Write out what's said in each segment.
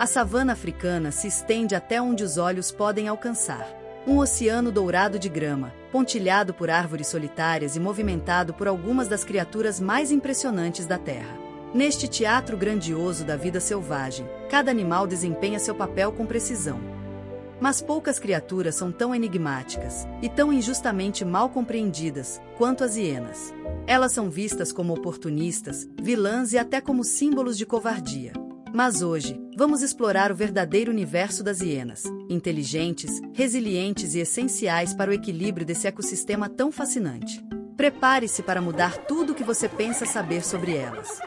A savana africana se estende até onde os olhos podem alcançar. Um oceano dourado de grama, pontilhado por árvores solitárias e movimentado por algumas das criaturas mais impressionantes da Terra. Neste teatro grandioso da vida selvagem, cada animal desempenha seu papel com precisão. Mas poucas criaturas são tão enigmáticas e tão injustamente mal compreendidas quanto as hienas. Elas são vistas como oportunistas, vilãs e até como símbolos de covardia. Mas hoje, vamos explorar o verdadeiro universo das hienas, inteligentes, resilientes e essenciais para o equilíbrio desse ecossistema tão fascinante. Prepare-se para mudar tudo o que você pensa saber sobre elas.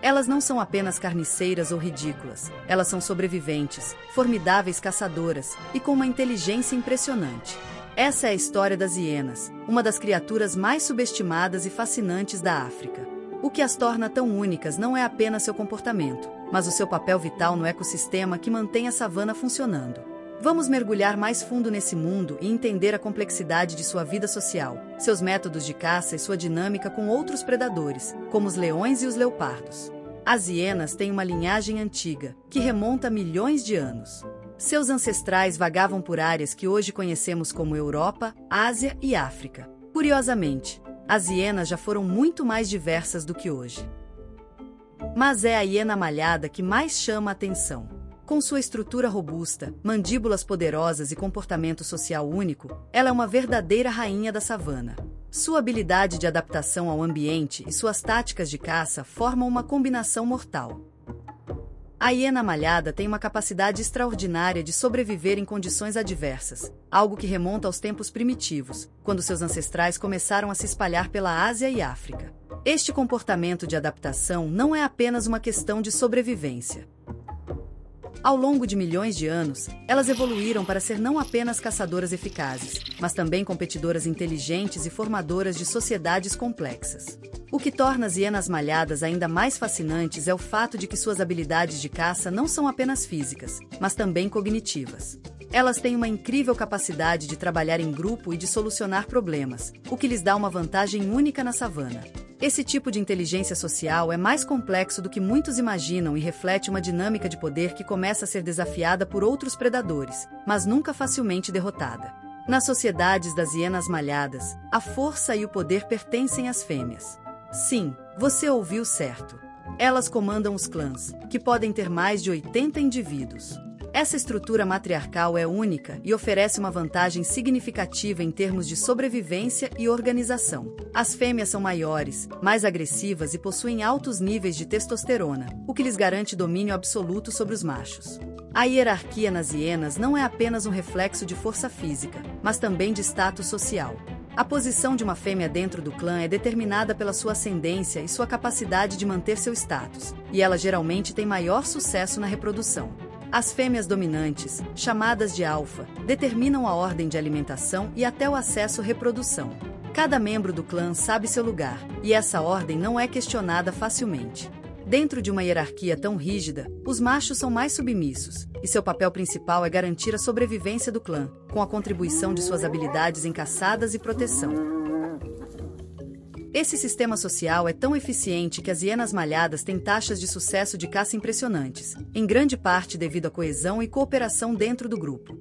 Elas não são apenas carniceiras ou ridículas, elas são sobreviventes, formidáveis caçadoras e com uma inteligência impressionante. Essa é a história das hienas, uma das criaturas mais subestimadas e fascinantes da África. O que as torna tão únicas não é apenas seu comportamento, mas o seu papel vital no ecossistema que mantém a savana funcionando. Vamos mergulhar mais fundo nesse mundo e entender a complexidade de sua vida social, seus métodos de caça e sua dinâmica com outros predadores, como os leões e os leopardos. As hienas têm uma linhagem antiga, que remonta a milhões de anos. Seus ancestrais vagavam por áreas que hoje conhecemos como Europa, Ásia e África. Curiosamente, as hienas já foram muito mais diversas do que hoje. Mas é a hiena malhada que mais chama a atenção. Com sua estrutura robusta, mandíbulas poderosas e comportamento social único, ela é uma verdadeira rainha da savana. Sua habilidade de adaptação ao ambiente e suas táticas de caça formam uma combinação mortal. A hiena malhada tem uma capacidade extraordinária de sobreviver em condições adversas, algo que remonta aos tempos primitivos, quando seus ancestrais começaram a se espalhar pela Ásia e África. Este comportamento de adaptação não é apenas uma questão de sobrevivência. Ao longo de milhões de anos, elas evoluíram para ser não apenas caçadoras eficazes, mas também competidoras inteligentes e formadoras de sociedades complexas. O que torna as hienas malhadas ainda mais fascinantes é o fato de que suas habilidades de caça não são apenas físicas, mas também cognitivas. Elas têm uma incrível capacidade de trabalhar em grupo e de solucionar problemas, o que lhes dá uma vantagem única na savana. Esse tipo de inteligência social é mais complexo do que muitos imaginam e reflete uma dinâmica de poder que começa a ser desafiada por outros predadores, mas nunca facilmente derrotada. Nas sociedades das hienas malhadas, a força e o poder pertencem às fêmeas. Sim, você ouviu certo. Elas comandam os clãs, que podem ter mais de 80 indivíduos. Essa estrutura matriarcal é única e oferece uma vantagem significativa em termos de sobrevivência e organização. As fêmeas são maiores, mais agressivas e possuem altos níveis de testosterona, o que lhes garante domínio absoluto sobre os machos. A hierarquia nas hienas não é apenas um reflexo de força física, mas também de status social. A posição de uma fêmea dentro do clã é determinada pela sua ascendência e sua capacidade de manter seu status, e ela geralmente tem maior sucesso na reprodução. As fêmeas dominantes, chamadas de alfa, determinam a ordem de alimentação e até o acesso à reprodução. Cada membro do clã sabe seu lugar, e essa ordem não é questionada facilmente. Dentro de uma hierarquia tão rígida, os machos são mais submissos, e seu papel principal é garantir a sobrevivência do clã, com a contribuição de suas habilidades em caçadas e proteção. Esse sistema social é tão eficiente que as hienas malhadas têm taxas de sucesso de caça impressionantes, em grande parte devido à coesão e cooperação dentro do grupo.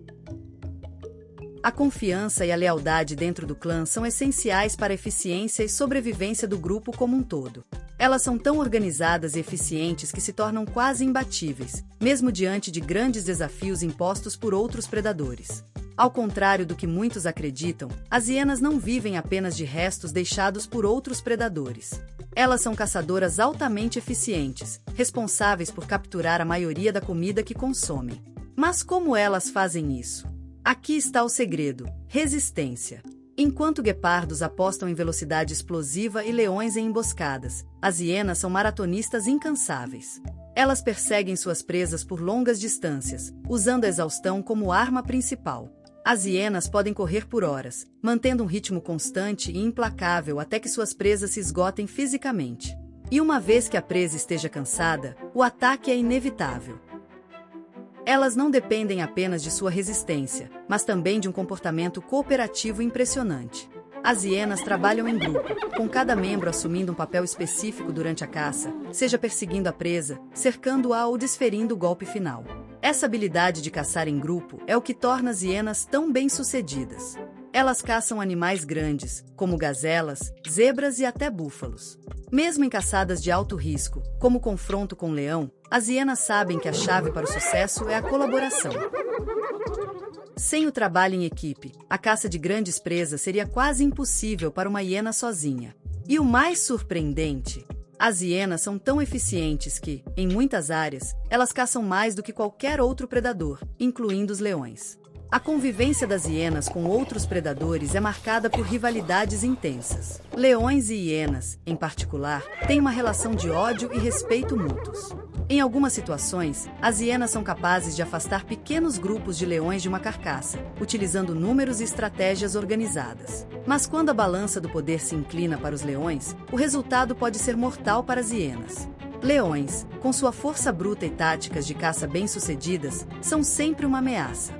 A confiança e a lealdade dentro do clã são essenciais para a eficiência e sobrevivência do grupo como um todo. Elas são tão organizadas e eficientes que se tornam quase imbatíveis, mesmo diante de grandes desafios impostos por outros predadores. Ao contrário do que muitos acreditam, as hienas não vivem apenas de restos deixados por outros predadores. Elas são caçadoras altamente eficientes, responsáveis por capturar a maioria da comida que consomem. Mas como elas fazem isso? Aqui está o segredo: resistência. Enquanto guepardos apostam em velocidade explosiva e leões em emboscadas, as hienas são maratonistas incansáveis. Elas perseguem suas presas por longas distâncias, usando a exaustão como arma principal. As hienas podem correr por horas, mantendo um ritmo constante e implacável até que suas presas se esgotem fisicamente. E uma vez que a presa esteja cansada, o ataque é inevitável. Elas não dependem apenas de sua resistência, mas também de um comportamento cooperativo impressionante. As hienas trabalham em grupo, com cada membro assumindo um papel específico durante a caça, seja perseguindo a presa, cercando-a ou desferindo o golpe final. Essa habilidade de caçar em grupo é o que torna as hienas tão bem-sucedidas. Elas caçam animais grandes, como gazelas, zebras e até búfalos. Mesmo em caçadas de alto risco, como o confronto com o leão, as hienas sabem que a chave para o sucesso é a colaboração. Sem o trabalho em equipe, a caça de grandes presas seria quase impossível para uma hiena sozinha. E o mais surpreendente, as hienas são tão eficientes que, em muitas áreas, elas caçam mais do que qualquer outro predador, incluindo os leões. A convivência das hienas com outros predadores é marcada por rivalidades intensas. Leões e hienas, em particular, têm uma relação de ódio e respeito mútuos. Em algumas situações, as hienas são capazes de afastar pequenos grupos de leões de uma carcaça, utilizando números e estratégias organizadas. Mas quando a balança do poder se inclina para os leões, o resultado pode ser mortal para as hienas. Leões, com sua força bruta e táticas de caça bem-sucedidas, são sempre uma ameaça.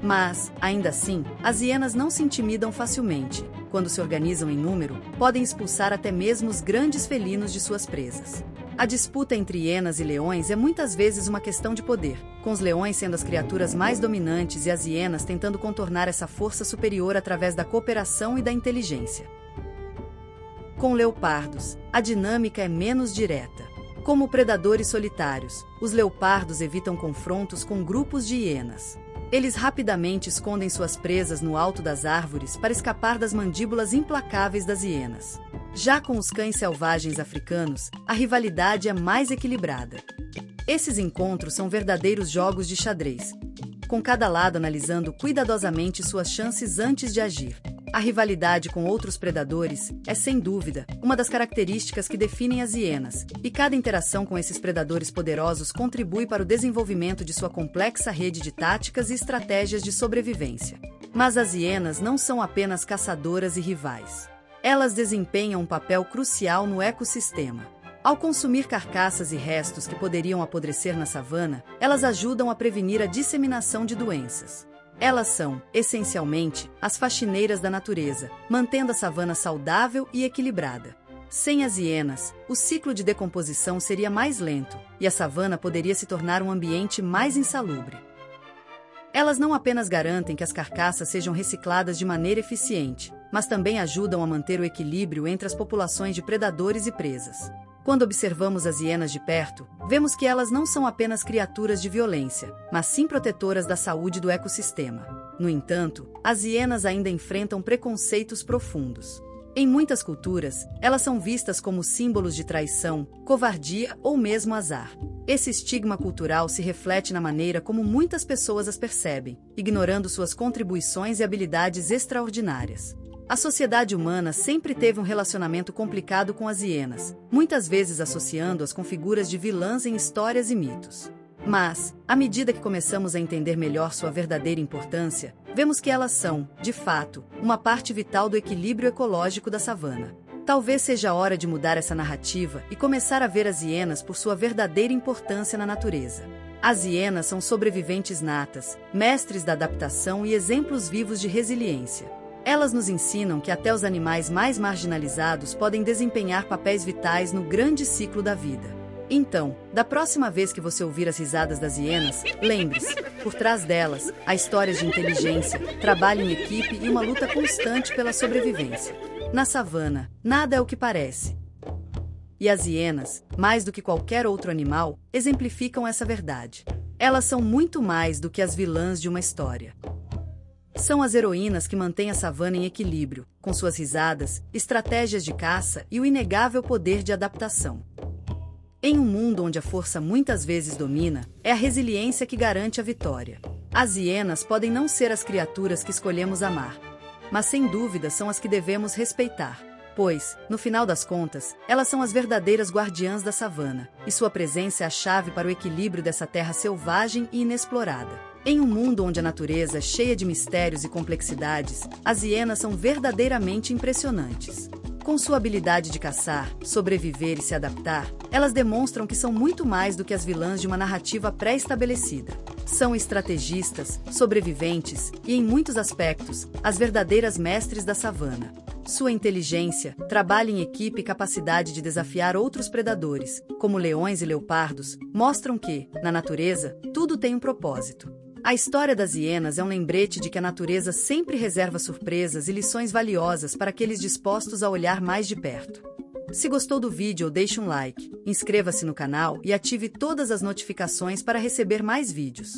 Mas, ainda assim, as hienas não se intimidam facilmente. Quando se organizam em número, podem expulsar até mesmo os grandes felinos de suas presas. A disputa entre hienas e leões é muitas vezes uma questão de poder, com os leões sendo as criaturas mais dominantes e as hienas tentando contornar essa força superior através da cooperação e da inteligência. Com leopardos, a dinâmica é menos direta. Como predadores solitários, os leopardos evitam confrontos com grupos de hienas. Eles rapidamente escondem suas presas no alto das árvores para escapar das mandíbulas implacáveis das hienas. Já com os cães selvagens africanos, a rivalidade é mais equilibrada. Esses encontros são verdadeiros jogos de xadrez, com cada lado analisando cuidadosamente suas chances antes de agir. A rivalidade com outros predadores é, sem dúvida, uma das características que definem as hienas, e cada interação com esses predadores poderosos contribui para o desenvolvimento de sua complexa rede de táticas e estratégias de sobrevivência. Mas as hienas não são apenas caçadoras e rivais. Elas desempenham um papel crucial no ecossistema. Ao consumir carcaças e restos que poderiam apodrecer na savana, elas ajudam a prevenir a disseminação de doenças. Elas são, essencialmente, as faxineiras da natureza, mantendo a savana saudável e equilibrada. Sem as hienas, o ciclo de decomposição seria mais lento, e a savana poderia se tornar um ambiente mais insalubre. Elas não apenas garantem que as carcaças sejam recicladas de maneira eficiente, mas também ajudam a manter o equilíbrio entre as populações de predadores e presas. Quando observamos as hienas de perto, vemos que elas não são apenas criaturas de violência, mas sim protetoras da saúde do ecossistema. No entanto, as hienas ainda enfrentam preconceitos profundos. Em muitas culturas, elas são vistas como símbolos de traição, covardia ou mesmo azar. Esse estigma cultural se reflete na maneira como muitas pessoas as percebem, ignorando suas contribuições e habilidades extraordinárias. A sociedade humana sempre teve um relacionamento complicado com as hienas, muitas vezes associando-as com figuras de vilãs em histórias e mitos. Mas, à medida que começamos a entender melhor sua verdadeira importância, vemos que elas são, de fato, uma parte vital do equilíbrio ecológico da savana. Talvez seja a hora de mudar essa narrativa e começar a ver as hienas por sua verdadeira importância na natureza. As hienas são sobreviventes natas, mestres da adaptação e exemplos vivos de resiliência. Elas nos ensinam que até os animais mais marginalizados podem desempenhar papéis vitais no grande ciclo da vida. Então, da próxima vez que você ouvir as risadas das hienas, lembre-se, por trás delas, há histórias de inteligência, trabalho em equipe e uma luta constante pela sobrevivência. Na savana, nada é o que parece. E as hienas, mais do que qualquer outro animal, exemplificam essa verdade. Elas são muito mais do que as vilãs de uma história. São as heroínas que mantêm a savana em equilíbrio, com suas risadas, estratégias de caça e o inegável poder de adaptação. Em um mundo onde a força muitas vezes domina, é a resiliência que garante a vitória. As hienas podem não ser as criaturas que escolhemos amar, mas sem dúvida são as que devemos respeitar. Pois, no final das contas, elas são as verdadeiras guardiãs da savana, e sua presença é a chave para o equilíbrio dessa terra selvagem e inexplorada. Em um mundo onde a natureza é cheia de mistérios e complexidades, as hienas são verdadeiramente impressionantes. Com sua habilidade de caçar, sobreviver e se adaptar, elas demonstram que são muito mais do que as vilãs de uma narrativa pré-estabelecida. São estrategistas, sobreviventes e, em muitos aspectos, as verdadeiras mestres da savana. Sua inteligência, trabalho em equipe e capacidade de desafiar outros predadores, como leões e leopardos, mostram que, na natureza, tudo tem um propósito. A história das hienas é um lembrete de que a natureza sempre reserva surpresas e lições valiosas para aqueles dispostos a olhar mais de perto. Se gostou do vídeo, deixe um like, inscreva-se no canal e ative todas as notificações para receber mais vídeos.